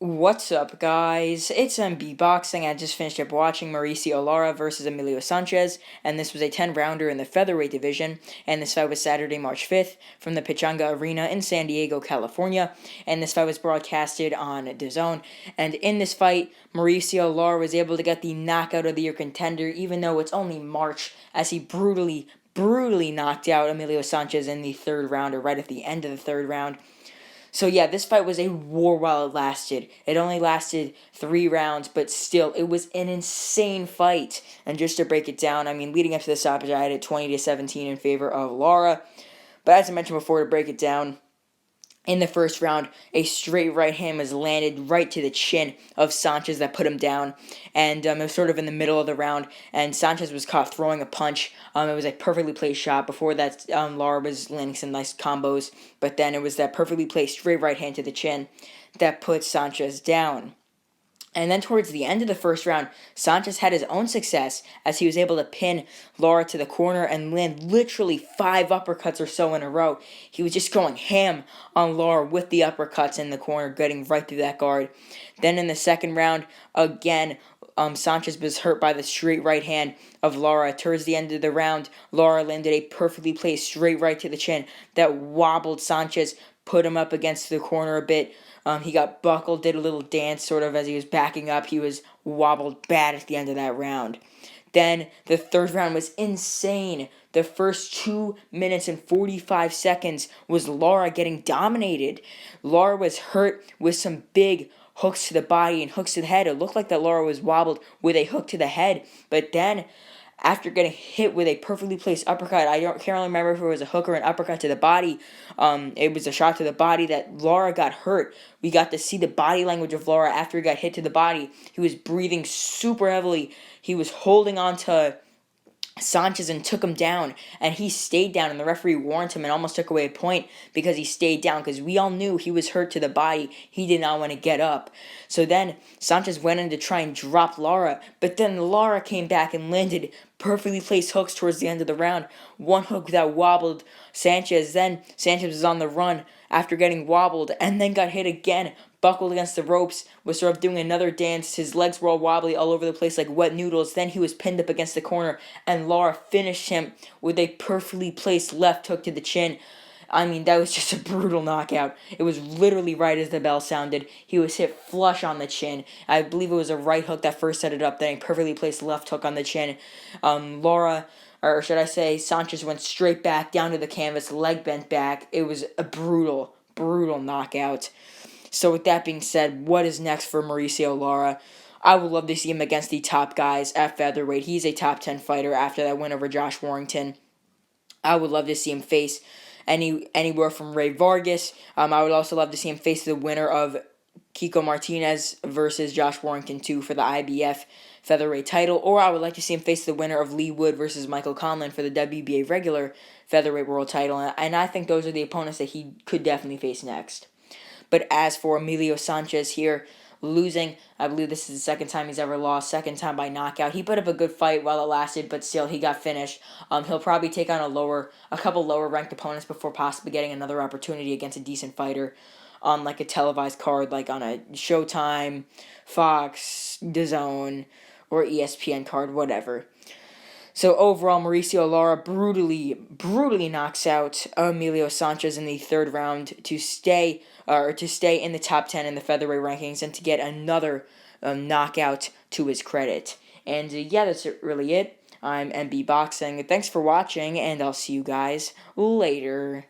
What's up, guys? It's MB Boxing. I just finished up watching Mauricio Lara versus Emilio Sanchez, and this was a 10-rounder in the featherweight division, and this fight was Saturday, March 5th from the Pechanga Arena in San Diego, California, and this fight was broadcasted on DAZN, and in this fight, Mauricio Lara was able to get the knockout of the year contender, even though it's only March, as he brutally knocked out Emilio Sanchez in the third round, or right at the end of the third round. So yeah, this fight was a war while it lasted. It only lasted 3 rounds, but still, it was an insane fight. And just to break it down, leading up to the stoppage, I had it 20-17 in favor of Lara. But as I mentioned before, to break it down, in the first round, a straight right hand was landed right to the chin of Sanchez that put him down. And it was sort of in the middle of the round, and Sanchez was caught throwing a punch. It was a perfectly placed shot. Before that, Lara was landing some nice combos, but then it was that perfectly placed straight right hand to the chin that put Sanchez down. And then towards the end of the first round, Sanchez had his own success as he was able to pin Lara to the corner and land literally 5 uppercuts or so in a row. He was just going ham on Lara with the uppercuts in the corner, getting right through that guard. Then in the second round, again, Sanchez was hurt by the straight right hand of Lara. Towards the end of the round, Lara landed a perfectly placed straight right to the chin that wobbled Sanchez, put him up against the corner a bit. He got buckled, did a little dance sort of as he was backing up. He was wobbled bad at the end of that round. Then the third round was insane. The first 2 minutes and 45 seconds was Lara getting dominated. Lara was hurt with some big hooks to the body and hooks to the head. It looked like that Lara was wobbled with a hook to the head. But then, after getting hit with a perfectly placed uppercut, can't really remember if it was a hook or an uppercut to the body. It was a shot to the body that Lara got hurt. We got to see the body language of Lara after he got hit to the body. He was breathing super heavily. He was holding on to Sanchez and took him down, and he stayed down, and the referee warned him and almost took away a point because he stayed down, because we all knew he was hurt to the body. He did not want to get up. So then Sanchez went in to try and drop Lara, but then Lara came back and landed perfectly placed hooks towards the end of the round. One hook that wobbled Sanchez. Then Sanchez was on the run after getting wobbled and then got hit again, buckled against the ropes, was sort of doing another dance. His legs were all wobbly all over the place like wet noodles. Then he was pinned up against the corner, and Lara finished him with a perfectly placed left hook to the chin. That was just a brutal knockout. It was literally right as the bell sounded. He was hit flush on the chin. I believe it was a right hook that first set it up, then a perfectly placed left hook on the chin. Sanchez went straight back down to the canvas, leg bent back. It was a brutal knockout. So with that being said, what is next for Mauricio Lara? I would love to see him against the top guys at featherweight. He's a top 10 fighter after that win over Josh Warrington. I would love to see him face anywhere from Ray Vargas. I would also love to see him face the winner of Kiko Martinez versus Josh Warrington 2 for the IBF featherweight title, or I would like to see him face the winner of Lee Wood versus Michael Conlan for the WBA regular featherweight world title, and I think those are the opponents that he could definitely face next. But as for Emilio Sanchez here, losing, I believe this is the second time he's ever lost, second time by knockout. He put up a good fight while it lasted, but still he got finished. He'll probably take on a couple lower ranked opponents before possibly getting another opportunity against a decent fighter on like a televised card, like on a Showtime, Fox, DAZN, or ESPN card, whatever. So overall, Mauricio Lara brutally knocks out Emilio Sanchez in the third round to stay in the top 10 in the featherweight rankings and to get another knockout to his credit. And that's really it. I'm MB Boxing. Thanks for watching, and I'll see you guys later.